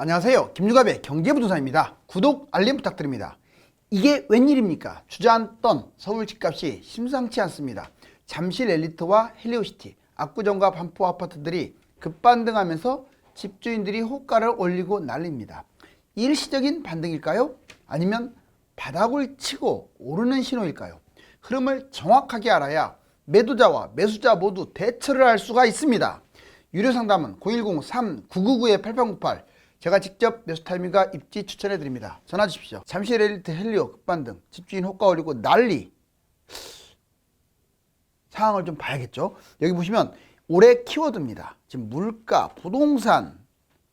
안녕하세요. 김유갑의 경제부동산입니다. 구독, 알림 부탁드립니다. 이게 웬일입니까? 주저앉던 서울 집값이 심상치 않습니다. 잠실 엘리트와 헬리오시티, 압구정과 반포 아파트들이 급반등하면서 집주인들이 호가를 올리고 난립니다. 일시적인 반등일까요? 아니면 바닥을 치고 오르는 신호일까요? 흐름을 정확하게 알아야 매도자와 매수자 모두 대처를 할 수가 있습니다. 유료 상담은 010-3999-8808 제가 직접 매수 타이밍과 입지 추천해 드립니다. 전화 주십시오. 잠실 엘리트 헬리오 급반등, 집주인 호가 올리고 난리. 상황을 좀 봐야겠죠. 여기 보시면 올해 키워드입니다. 지금 물가, 부동산,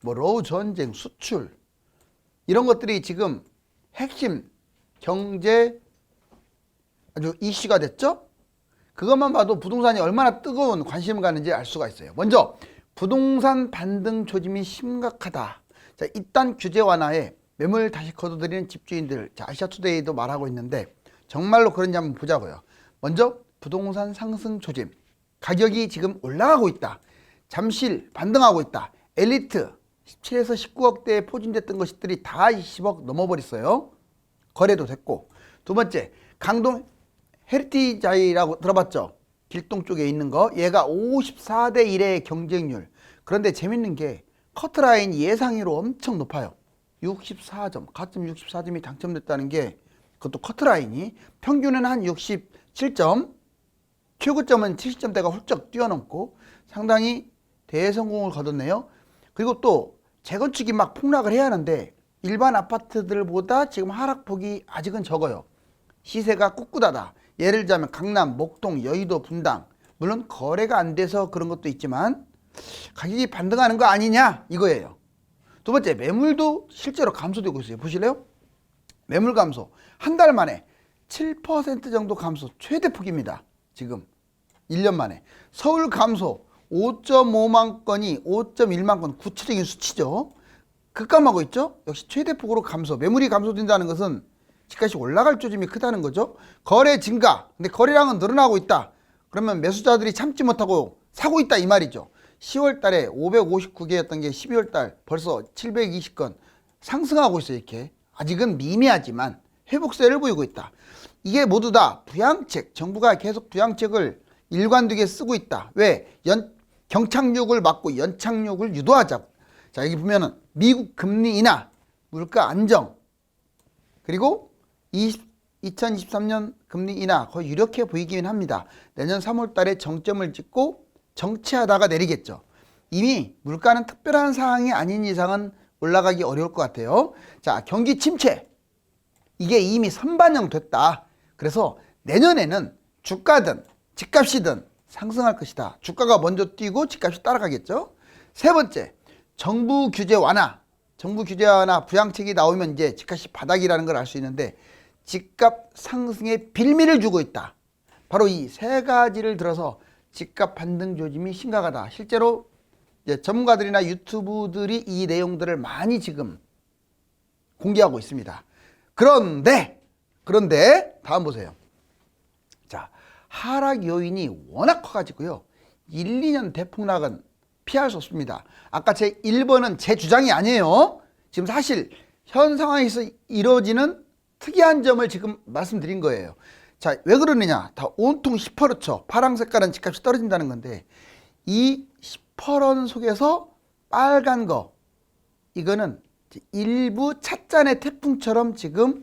러우 전쟁, 수출 이런 것들이 지금 핵심 경제 아주 이슈가 됐죠. 그것만 봐도 부동산이 얼마나 뜨거운 관심을 갖는지 알 수가 있어요. 먼저 부동산 반등 조짐이 심각하다. 자, 일단 규제 완화에 매물 다시 거둬들이는 집주인들, 자, 아시아투데이도 말하고 있는데 정말로 그런지 한번 보자고요. 먼저 부동산 상승 조짐, 가격이 지금 올라가고 있다. 잠실 반등하고 있다. 엘리트 17에서 19억대에 포진됐던 것들이 다 20억 넘어버렸어요. 거래도 됐고. 두 번째, 강동 헤리티자이라고 들어봤죠? 길동 쪽에 있는 거. 얘가 54대 1의 경쟁률. 그런데 재밌는 게 커트라인 예상위로 엄청 높아요. 64점, 가점 64점이 당첨됐다는 게 그것도 커트라인이 평균은 한 67점, 최고점은 70점대가 훌쩍 뛰어넘고 상당히 대성공을 거뒀네요. 그리고 또 재건축이 막 폭락을 해야 하는데 일반 아파트들보다 지금 하락폭이 아직은 적어요. 시세가 꿋꿋하다. 예를 들자면 강남, 목동, 여의도, 분당. 물론 거래가 안 돼서 그런 것도 있지만 가격이 반등하는 거 아니냐 이거예요. 두 번째, 매물도 실제로 감소되고 있어요. 보실래요? 매물 감소 한 달 만에 7% 정도 감소, 최대폭입니다. 지금 1년 만에. 서울 감소 5.5만 건이 5.1만 건, 구체적인 수치죠. 급감하고 있죠. 역시 최대폭으로 감소. 매물이 감소된다는 것은 집값이 올라갈 조짐이 크다는 거죠. 거래 증가, 근데 거래량은 늘어나고 있다. 그러면 매수자들이 참지 못하고 사고 있다 이 말이죠. 10월 달에 559개였던 게 12월 달 벌써 720건 상승하고 있어요. 이렇게 아직은 미미하지만 회복세를 보이고 있다. 이게 모두 다 부양책, 정부가 계속 부양책을 일관되게 쓰고 있다. 왜? 경착륙을 막고 연착륙을 유도하자고. 자, 여기 보면은 미국 금리 인하, 물가 안정, 그리고 2023년 금리 인하 거의 유력해 보이긴 합니다. 내년 3월 달에 정점을 찍고 정체하다가 내리겠죠. 이미 물가는 특별한 사항이 아닌 이상은 올라가기 어려울 것 같아요. 자, 경기 침체. 이게 이미 선반영 됐다. 그래서 내년에는 주가든 집값이든 상승할 것이다. 주가가 먼저 뛰고 집값이 따라가겠죠. 세 번째, 정부 규제 완화. 정부 규제 완화 부양책이 나오면 이제 집값이 바닥이라는 걸 알 수 있는데 집값 상승에 빌미를 주고 있다. 바로 이 세 가지를 들어서 집값 반등 조짐이 심각하다. 실제로 이제 전문가들이나 유튜브들이 이 내용들을 많이 지금 공개하고 있습니다. 그런데 다음 보세요. 자, 하락 요인이 워낙 커가지고요. 1, 2년 대폭락은 피할 수 없습니다. 아까 제 1번은 제 주장이 아니에요. 지금 사실 현 상황에서 이루어지는 특이한 점을 지금 말씀드린 거예요. 자, 왜 그러느냐? 다 온통 10%죠. 파랑 색깔은 집값이 떨어진다는 건데 이 10% 속에서 빨간 거, 이거는 일부 찻잔의 태풍처럼 지금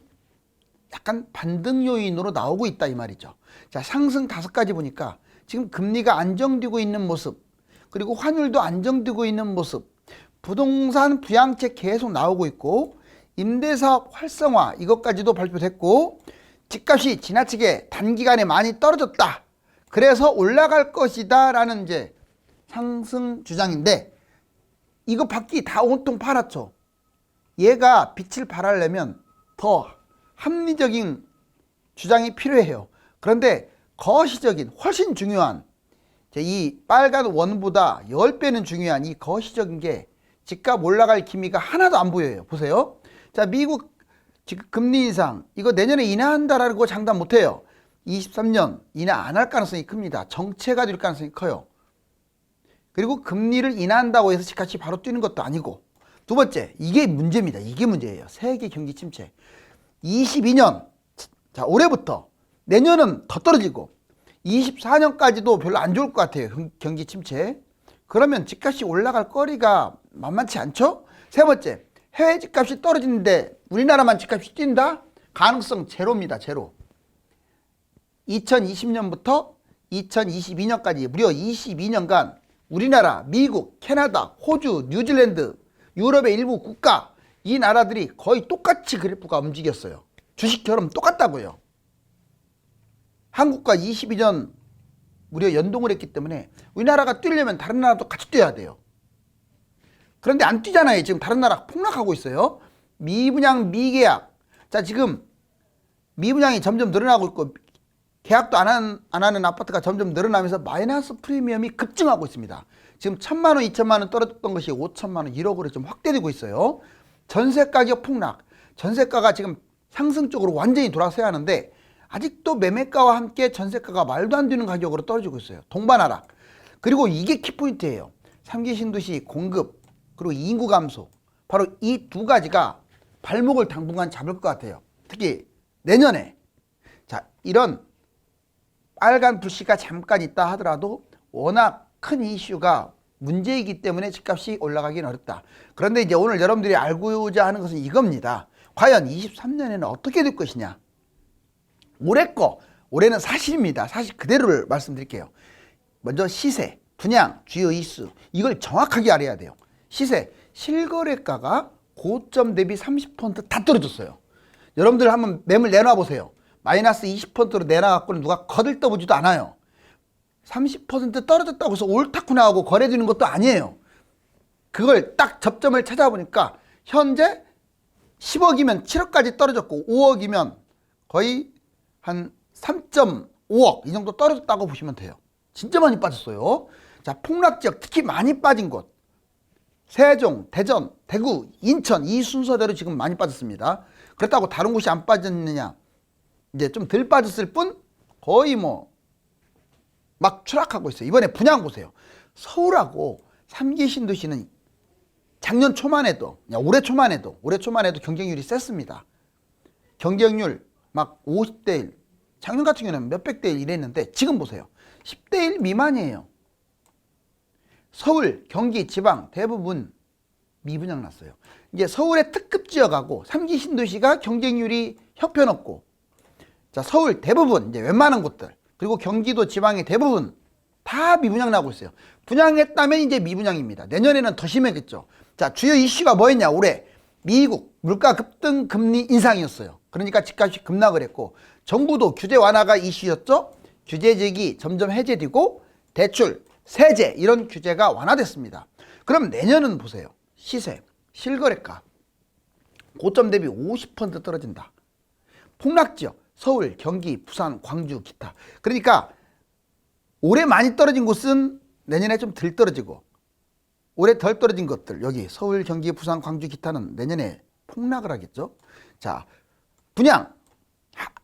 약간 반등 요인으로 나오고 있다 이 말이죠. 자, 상승 5가지 보니까 지금 금리가 안정되고 있는 모습, 그리고 환율도 안정되고 있는 모습, 부동산 부양책 계속 나오고 있고, 임대사업 활성화 이것까지도 발표됐고, 집값이 지나치게 단기간에 많이 떨어졌다. 그래서 올라갈 것이다 라는 이제 상승 주장인데 이거 밖이 다 온통 파랗죠. 얘가 빛을 발하려면 더 합리적인 주장이 필요해요. 그런데 거시적인 훨씬 중요한 이 빨간 원보다 10배는 중요한 이 거시적인 게 집값 올라갈 기미가 하나도 안 보여요. 보세요. 자, 미국 지금 금리 인상 이거 내년에 인하한다라는 거 장담 못해요. 23년 인하 안 할 가능성이 큽니다. 정체가 될 가능성이 커요. 그리고 금리를 인하한다고 해서 집값이 바로 뛰는 것도 아니고, 두 번째, 이게 문제입니다. 이게 문제예요. 세계 경기 침체. 22년, 자, 올해부터 내년은 더 떨어지고 24년까지도 별로 안 좋을 것 같아요. 경기 침체. 그러면 집값이 올라갈 거리가 만만치 않죠? 세 번째, 해외 집값이 떨어지는데 우리나라만 집값이 뛴다? 가능성 제로입니다. 제로. 2020년부터 2022년까지 무려 22년간 우리나라, 미국, 캐나다, 호주, 뉴질랜드, 유럽의 일부 국가, 이 나라들이 거의 똑같이 그래프가 움직였어요. 주식처럼 똑같다고요. 한국과 22년 무려 연동을 했기 때문에 우리나라가 뛰려면 다른 나라도 같이 뛰어야 돼요. 그런데 안 뛰잖아요. 지금 다른 나라 폭락하고 있어요. 미분양, 미계약. 자, 지금 미분양이 점점 늘어나고 있고 계약도 안 하는 아파트가 점점 늘어나면서 마이너스 프리미엄이 급증하고 있습니다. 지금 1,000만 원, 2,000만 원 떨어졌던 것이 5,000만 원, 1억으로 좀 확대되고 있어요. 전세 가격 폭락. 전세가가 지금 상승 쪽으로 완전히 돌아서야 하는데 아직도 매매가와 함께 전세가가 말도 안 되는 가격으로 떨어지고 있어요. 동반하락. 그리고 이게 키포인트예요. 3기 신도시 공급 그리고 인구 감소. 바로 이 두 가지가 발목을 당분간 잡을 것 같아요. 특히 내년에. 자, 이런 빨간 불씨가 잠깐 있다 하더라도 워낙 큰 이슈가 문제이기 때문에 집값이 올라가기는 어렵다. 그런데 이제 오늘 여러분들이 알고자 하는 것은 이겁니다. 과연 23년에는 어떻게 될 것이냐. 올해는 사실입니다. 사실 그대로를 말씀드릴게요. 먼저 시세, 분양, 주요 이슈, 이걸 정확하게 알아야 돼요. 시세, 실거래가가 고점 대비 30%다 떨어졌어요. 여러분들 한번 매물 내놔 보세요. 마이너스 20%로 내놔갖고는 누가 거들떠보지도 않아요. 30% 떨어졌다고 해서 옳다구나 하고 거래되는 것도 아니에요. 그걸 딱 접점을 찾아보니까 현재 10억이면 7억까지 떨어졌고 5억이면 거의 한 3.5억 이 정도 떨어졌다고 보시면 돼요. 진짜 많이 빠졌어요. 자, 폭락지역 특히 많이 빠진 곳 세종, 대전, 대구, 인천 이 순서대로 지금 많이 빠졌습니다. 그렇다고 다른 곳이 안 빠졌느냐, 이제 좀 덜 빠졌을 뿐 거의 막 추락하고 있어요. 이번에 분양 보세요. 서울하고 3기 신도시는 작년 초만 해도, 올해 초만 해도 경쟁률이 셌습니다. 경쟁률 막 50대 1, 작년 같은 경우는 몇백 대 1 이랬는데 지금 보세요. 10대 1 미만이에요. 서울, 경기, 지방 대부분 미분양 났어요. 이제 서울의 특급 지역하고 3기 신도시가 경쟁률이 형편없고, 자, 서울 대부분 이제 웬만한 곳들 그리고 경기도 지방의 대부분 다 미분양 나고 있어요. 분양했다면 이제 미분양입니다. 내년에는 더 심하겠죠. 자, 주요 이슈가 뭐였냐? 올해 미국 물가 급등, 금리 인상이었어요. 그러니까 집값이 급락을 했고, 정부도 규제 완화가 이슈였죠. 규제적이 점점 해제되고 대출, 세제 이런 규제가 완화됐습니다. 그럼 내년은 보세요. 시세, 실거래가 고점 대비 50% 떨어진다. 폭락지역 서울, 경기, 부산, 광주, 기타. 그러니까 올해 많이 떨어진 곳은 내년에 좀 덜 떨어지고, 올해 덜 떨어진 것들 여기 서울, 경기, 부산, 광주, 기타는 내년에 폭락을 하겠죠. 자, 분양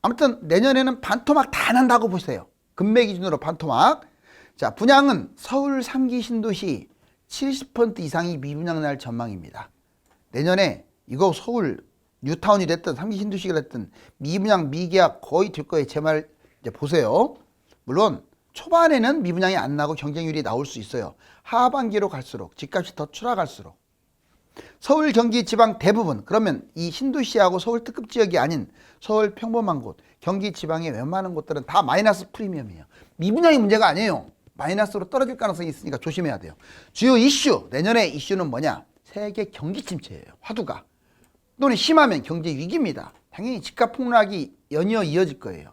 아무튼 내년에는 반토막 다 난다고 보세요. 금매 기준으로 반토막. 자, 분양은 서울 3기 신도시 70% 이상이 미분양 날 전망입니다. 내년에 이거 서울 뉴타운이 됐든 3기 신도시가 됐든 미분양, 미계약 거의 될 거예요. 제 말 이제 보세요. 물론 초반에는 미분양이 안 나고 경쟁률이 나올 수 있어요. 하반기로 갈수록 집값이 더 추락할수록. 서울, 경기, 지방 대부분, 그러면 이 신도시하고 서울 특급 지역이 아닌 서울 평범한 곳, 경기 지방의 웬만한 곳들은 다 마이너스 프리미엄이에요. 미분양이 문제가 아니에요. 마이너스로 떨어질 가능성이 있으니까 조심해야 돼요. 주요 이슈, 내년의 이슈는 뭐냐? 세계 경기 침체예요. 화두가. 또는 심하면 경제 위기입니다. 당연히 집값 폭락이 연이어 이어질 거예요.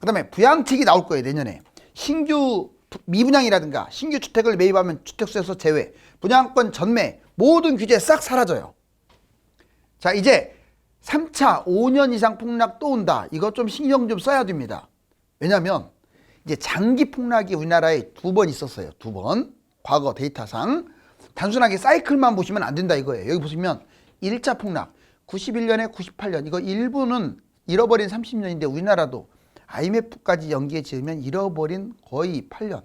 그 다음에 부양책이 나올 거예요. 내년에. 신규 미분양이라든가 신규 주택을 매입하면 주택수에서 제외, 분양권 전매, 모든 규제 싹 사라져요. 자, 이제 3차 5년 이상 폭락 또 온다. 이거 좀 신경 좀 써야 됩니다. 왜냐하면 이제 장기 폭락이 우리나라에 2번 있었어요. 2번. 과거 데이터상. 단순하게 사이클만 보시면 안 된다 이거예요. 여기 보시면 1차 폭락 91년에 98년, 이거 일부는 잃어버린 30년인데 우리나라도 IMF까지 연기해 지으면 잃어버린 거의 8년.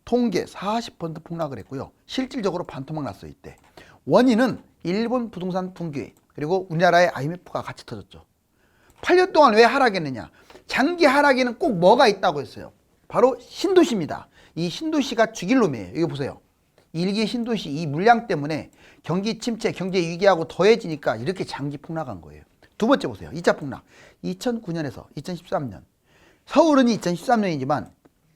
통계 40% 폭락을 했고요. 실질적으로 반토막 났어요. 이때. 원인은 일본 부동산 붕괴, 그리고 우리나라의 IMF가 같이 터졌죠. 8년 동안 왜 하락했느냐? 장기 하락에는 꼭 뭐가 있다고 했어요. 바로 신도시입니다. 이 신도시가 죽일 놈이에요. 여기 보세요. 일기 신도시 이 물량 때문에 경기 침체, 경제 위기하고 더해지니까 이렇게 장기 폭락한 거예요. 두 번째 보세요. 2차 폭락. 2009년에서 2013년. 서울은 2013년이지만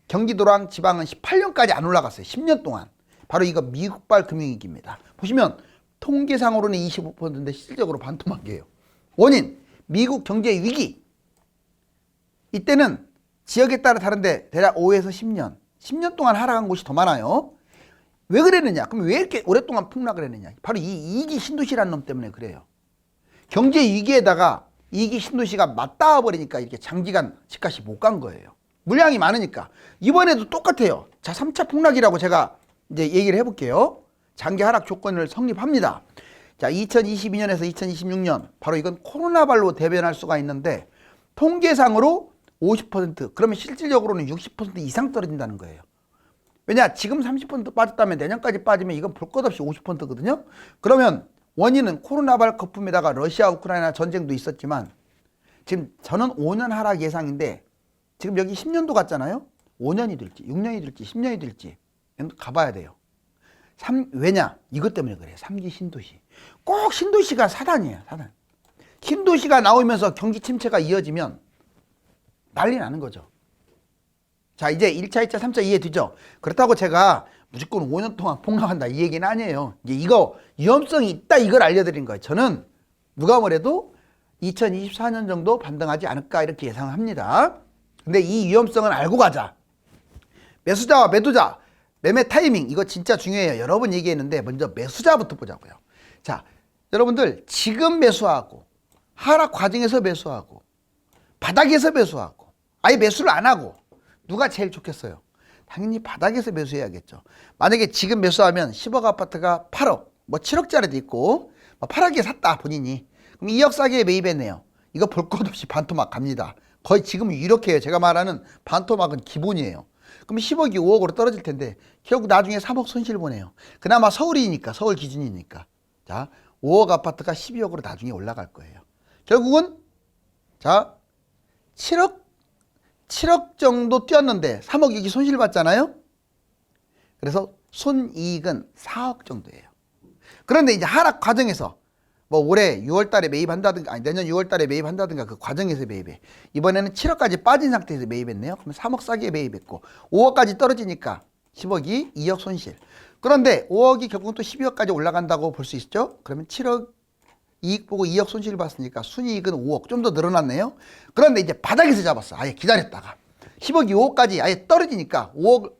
경기도랑 지방은 18년까지 안 올라갔어요. 10년 동안. 바로 이거 미국발 금융위기입니다. 보시면 통계상으로는 25%인데 실질적으로 반토막이에요. 원인, 미국 경제 위기. 이때는 지역에 따라 다른데 대략 5에서 10년. 10년 동안 하락한 곳이 더 많아요. 왜 그랬느냐? 그럼 왜 이렇게 오랫동안 폭락을 했느냐? 바로 이 이기 신도시라는 놈 때문에 그래요. 경제 위기에다가 이기 신도시가 맞닿아 버리니까 이렇게 장기간 집값이 못 간 거예요. 물량이 많으니까. 이번에도 똑같아요. 자, 3차 폭락이라고 제가 이제 얘기를 해볼게요. 장기 하락 조건을 성립합니다. 자, 2022년에서 2026년 바로 이건 코로나발로 대변할 수가 있는데 통계상으로 50%, 그러면 실질적으로는 60% 이상 떨어진다는 거예요. 왜냐? 지금 30% 빠졌다면 내년까지 빠지면 이건 볼 것 없이 50%거든요. 그러면 원인은 코로나발 거품에다가 러시아 우크라이나 전쟁도 있었지만 지금 저는 5년 하락 예상인데 지금 여기 10년도 갔잖아요. 5년이 될지 6년이 될지 10년이 될지 가봐야 돼요. 왜냐? 이것 때문에 그래요. 3기 신도시. 꼭 신도시가 사단이에요. 사단. 신도시가 나오면서 경기 침체가 이어지면 난리 나는 거죠. 자, 이제 1차, 2차, 3차 이해되죠? 그렇다고 제가 무조건 5년 동안 폭락한다 이 얘기는 아니에요. 이제 이거 위험성이 있다 이걸 알려드린 거예요. 저는 누가 뭐래도 2024년 정도 반등하지 않을까 이렇게 예상합니다. 근데 이 위험성은 알고 가자. 매수자와 매도자, 매매 타이밍 이거 진짜 중요해요. 여러 번 얘기했는데 먼저 매수자부터 보자고요. 자, 여러분들 지금 매수하고 하락 과정에서 매수하고 바닥에서 매수하고 아예 매수를 안 하고 누가 제일 좋겠어요? 당연히 바닥에서 매수해야겠죠. 만약에 지금 매수하면 10억 아파트가 8억, 뭐 7억짜리도 있고 8억에 샀다 본인이. 그럼 2억 싸게 매입했네요. 이거 볼 것 없이 반토막 갑니다. 거의 지금 이렇게 해요. 제가 말하는 반토막은 기본이에요. 그럼 10억이 5억으로 떨어질 텐데 결국 나중에 3억 손실 보네요. 그나마 서울이니까, 서울 기준이니까. 자, 5억 아파트가 12억으로 나중에 올라갈 거예요. 결국은 자 7억 정도 뛰었는데 3억 여기 손실 봤잖아요. 그래서 손이익은 4억 정도예요. 그런데 이제 하락 과정에서 뭐 올해 6월 달에 매입한다든가 아니 내년 6월 달에 매입한다든가 그 과정에서 매입해. 이번에는 7억까지 빠진 상태에서 매입했네요. 그러면 3억 싸게 매입했고 5억까지 떨어지니까 10억이 2억 손실. 그런데 5억이 결국은 또 12억까지 올라간다고 볼 수 있죠. 그러면 7억 이익 보고 2억 손실 봤으니까 순이익은 5억 좀 더 늘어났네요. 그런데 이제 바닥에서 잡았어. 아예 기다렸다가 10억이 5억까지 아예 떨어지니까 5억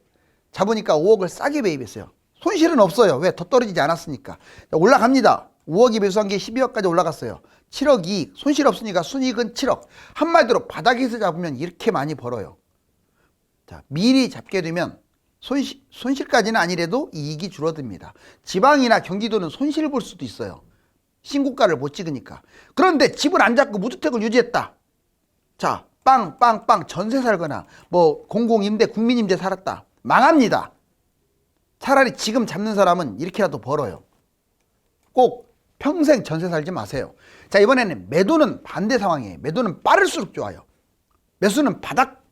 잡으니까 5억을 싸게 매입했어요. 손실은 없어요. 왜? 더 떨어지지 않았으니까. 올라갑니다. 5억이 매수한 게 12억까지 올라갔어요. 7억 이익 손실 없으니까 순이익은 7억. 한마디로 바닥에서 잡으면 이렇게 많이 벌어요. 자, 미리 잡게 되면 손실까지는 아니래도 이익이 줄어듭니다. 지방이나 경기도는 손실 볼 수도 있어요. 신고가를 못 찍으니까. 그런데 집을 안 잡고 무주택을 유지했다. 자, 빵 전세 살거나 뭐 공공임대 국민임대 살았다. 망합니다. 차라리 지금 잡는 사람은 이렇게라도 벌어요. 꼭 평생 전세 살지 마세요. 자, 이번에는 매도는 반대 상황이에요. 매도는 빠를수록 좋아요. 매수는 바닥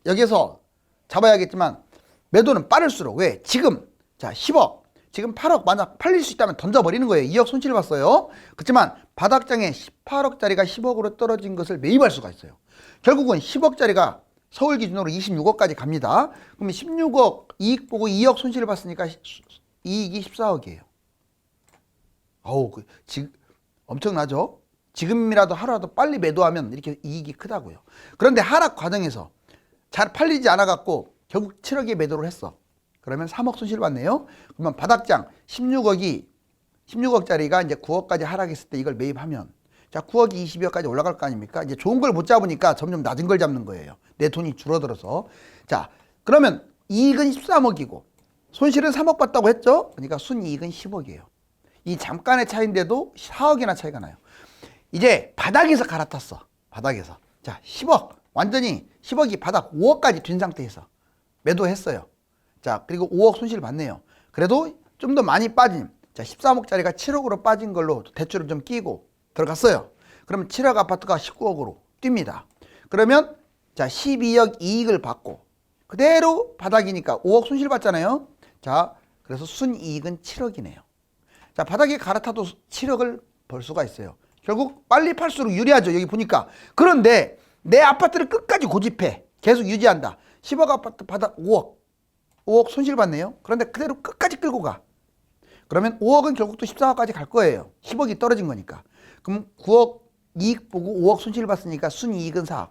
여기서 잡아야겠지만 매도는 빠를수록. 왜? 지금 자 10억 지금 8억 만약 팔릴 수 있다면 던져버리는 거예요. 2억 손실 봤어요. 그렇지만 바닥장에 18억짜리가 10억으로 떨어진 것을 매입할 수가 있어요. 결국은 10억짜리가 서울 기준으로 26억까지 갑니다. 그러면 16억 이익 보고 2억 손실을 봤으니까 이익이 14억이에요. 어우, 지금 엄청나죠? 지금이라도 하루라도 빨리 매도하면 이렇게 이익이 크다고요. 그런데 하락 과정에서 잘 팔리지 않아갖고 결국 7억에 매도를 했어. 그러면 3억 손실 봤네요. 그러면 바닥장 16억짜리가 이제 9억까지 하락했을 때 이걸 매입하면 자 9억이 22억까지 올라갈 거 아닙니까? 이제 좋은 걸 못 잡으니까 점점 낮은 걸 잡는 거예요. 내 돈이 줄어들어서. 자 그러면 이익은 13억이고 손실은 3억 봤다고 했죠? 그러니까 순이익은 10억이에요. 이 잠깐의 차이인데도 4억이나 차이가 나요. 이제 바닥에서 갈아탔어. 바닥에서. 자 10억 완전히 10억이 바닥 5억까지 된 상태에서 매도했어요. 자 그리고 5억 손실 봤네요. 그래도 좀 더 많이 빠진 자, 13억짜리가 7억으로 빠진 걸로 대출을 좀 끼고 들어갔어요. 그러면 7억 아파트가 19억으로 뜁니다. 그러면 자, 12억 이익을 받고 그대로 바닥이니까 5억 손실 받잖아요. 자, 그래서 순이익은 7억이네요. 자, 바닥에 갈아타도 7억을 벌 수가 있어요. 결국 빨리 팔수록 유리하죠. 여기 보니까. 그런데 내 아파트를 끝까지 고집해. 계속 유지한다. 10억 아파트 받아 5억 손실 받네요. 그런데 그대로 끝까지 끌고 가. 그러면 5억은 결국 또 14억까지 갈 거예요. 10억이 떨어진 거니까. 그럼 9억 이익 보고 5억 손실 봤으니까 순이익은 4억.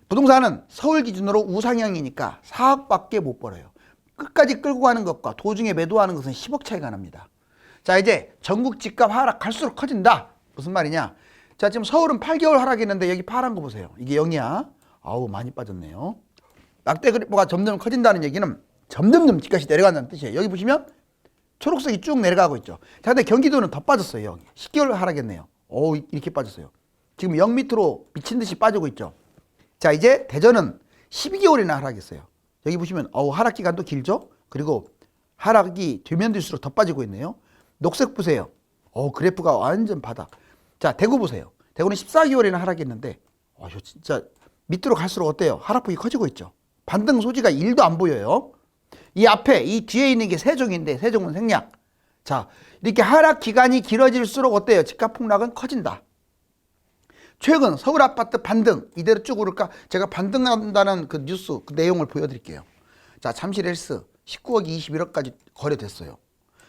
부동산은 서울 기준으로 우상향이니까 4억밖에 못 벌어요. 끝까지 끌고 가는 것과 도중에 매도하는 것은 10억 차이가 납니다. 자, 이제 전국 집값 하락할수록 커진다. 무슨 말이냐? 자, 지금 서울은 8개월 하락했는데 여기 파란 거 보세요. 이게 0이야. 아우, 많이 빠졌네요. 낙대 그래프가 점점 커진다는 얘기는 점점점 집값이 내려간다는 뜻이에요. 여기 보시면 초록색이 쭉 내려가고 있죠. 자, 근데 경기도는 더 빠졌어요. 10개월 하락했네요. 어우, 이렇게 빠졌어요. 지금 0 밑으로 미친 듯이 빠지고 있죠. 자, 이제 대전은 12개월이나 하락했어요. 여기 보시면 하락 기간도 길죠. 그리고 하락이 되면 될수록 더 빠지고 있네요. 녹색 보세요. 그래프가 완전 바닥. 자, 대구 보세요. 대구는 14개월이나 하락했는데 이거 진짜 밑으로 갈수록 어때요? 하락폭이 커지고 있죠. 반등 소지가 1도 안 보여요. 이 앞에 이 뒤에 있는 게 세종인데 세종은 생략. 자, 이렇게 하락 기간이 길어질수록 어때요? 집값 폭락은 커진다. 최근 서울 아파트 반등 이대로 쭉 오를까? 제가 반등한다는 그 뉴스 그 내용을 보여드릴게요. 자, 잠실헬스 19억 21억까지 거래됐어요.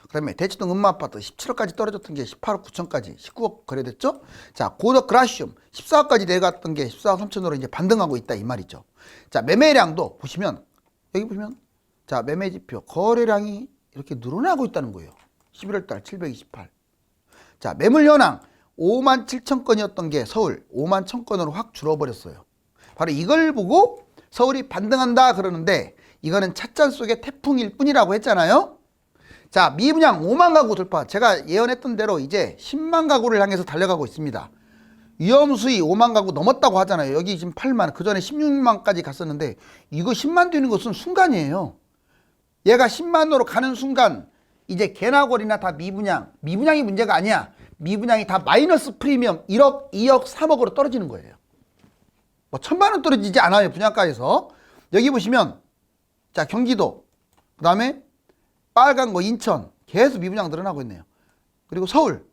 그 다음에 대치동 음마아파트 17억까지 떨어졌던 게 18억 9천까지 19억 거래됐죠. 자, 고덕 그라시움 14억까지 내려갔던 게 14억 3천으로 이제 반등하고 있다 이 말이죠. 자, 매매량도 보시면 여기 보시면 자, 매매지표 거래량이 이렇게 늘어나고 있다는 거예요. 11월달 728. 자, 매물 현황 5만 7천 건이었던 게 서울 5만 1천 건으로 확 줄어버렸어요. 바로 이걸 보고 서울이 반등한다 그러는데 이거는 찻잔 속의 태풍일 뿐이라고 했잖아요. 자, 미분양 5만 가구 돌파. 제가 예언했던 대로 이제 10만 가구를 향해서 달려가고 있습니다. 위험수위 5만 가구 넘었다고 하잖아요. 여기 지금 8만, 그 전에 16만까지 갔었는데 이거 10만 되는 것은 순간이에요. 얘가 10만으로 가는 순간 이제 개나골이나 다 미분양이 문제가 아니야. 미분양이 다 마이너스 프리미엄 1억, 2억, 3억으로 떨어지는 거예요. 뭐 1,000만 원 떨어지지 않아요. 분양가에서. 여기 보시면 자, 경기도, 그 다음에 빨간 거 인천 계속 미분양 늘어나고 있네요. 그리고 서울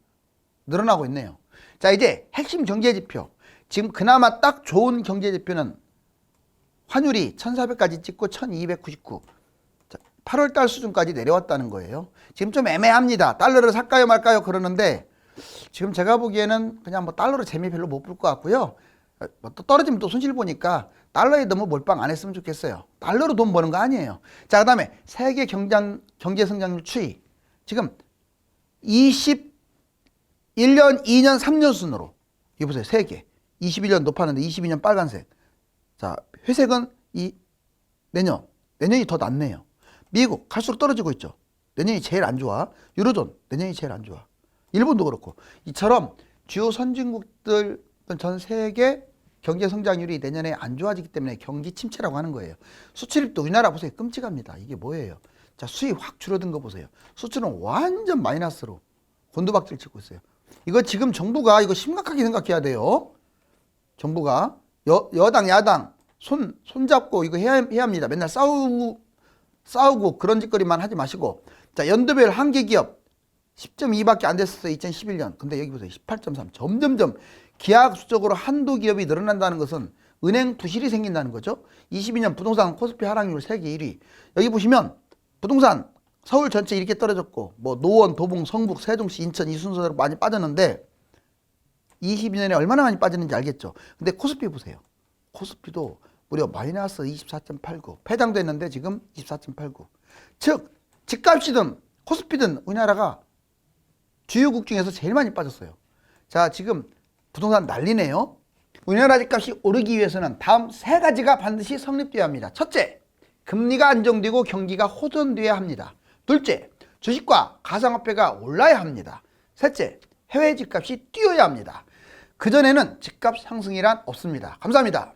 늘어나고 있네요. 자, 이제 핵심 경제지표. 지금 그나마 딱 좋은 경제지표는 환율이 1,400까지 찍고 1,299. 8월달 수준까지 내려왔다는 거예요. 지금 좀 애매합니다. 달러를 살까요 말까요 그러는데 지금 제가 보기에는 그냥 뭐 달러로 재미 별로 못 볼 것 같고요. 또 떨어지면 또 손실 보니까 달러에 너무 몰빵 안 했으면 좋겠어요. 달러로 돈 버는 거 아니에요. 자, 그 다음에 세계 경제 성장률 추이. 지금 21년, 2년, 3년 순으로. 이거 보세요. 세계. 21년 높았는데 22년 빨간색. 자, 회색은 내년이 더 낫네요. 미국 갈수록 떨어지고 있죠. 내년이 제일 안 좋아. 유로존 내년이 제일 안 좋아. 일본도 그렇고. 이처럼 주요 선진국들 전 세계 경제 성장률이 내년에 안 좋아지기 때문에 경기 침체라고 하는 거예요. 수출입도 우리나라 보세요. 끔찍합니다. 이게 뭐예요? 자, 수입 확 줄어든 거 보세요. 수출은 완전 마이너스로 곤두박질 치고 있어요. 이거 지금 정부가 이거 심각하게 생각해야 돼요. 정부가 여당 야당 손잡고 이거 해야 합니다. 맨날 싸우고 그런 짓거리만 하지 마시고. 자, 연도별 한계 기업 10.2밖에 안 됐었어요. 2011년. 근데 여기 보세요. 18.3. 점점점 기하학수적으로 한도 기업이 늘어난다는 것은 은행 부실이 생긴다는 거죠. 22년 부동산 코스피 하락률 세계 1위. 여기 보시면 부동산 서울 전체 이렇게 떨어졌고 뭐 노원, 도봉, 성북, 세종시, 인천 이 순서대로 많이 빠졌는데 22년에 얼마나 많이 빠졌는지 알겠죠. 근데 코스피 보세요. 코스피도 무려 마이너스 24.89. 폐장됐는데 지금 24.89. 즉 집값이든 코스피든 우리나라가 주요국 중에서 제일 많이 빠졌어요. 자, 지금 부동산 난리네요. 우리나라 집값이 오르기 위해서는 다음 세 가지가 반드시 성립돼야 합니다. 첫째, 금리가 안정되고 경기가 호전돼야 합니다. 둘째, 주식과 가상화폐가 올라야 합니다. 셋째, 해외 집값이 뛰어야 합니다. 그전에는 집값 상승이란 없습니다. 감사합니다.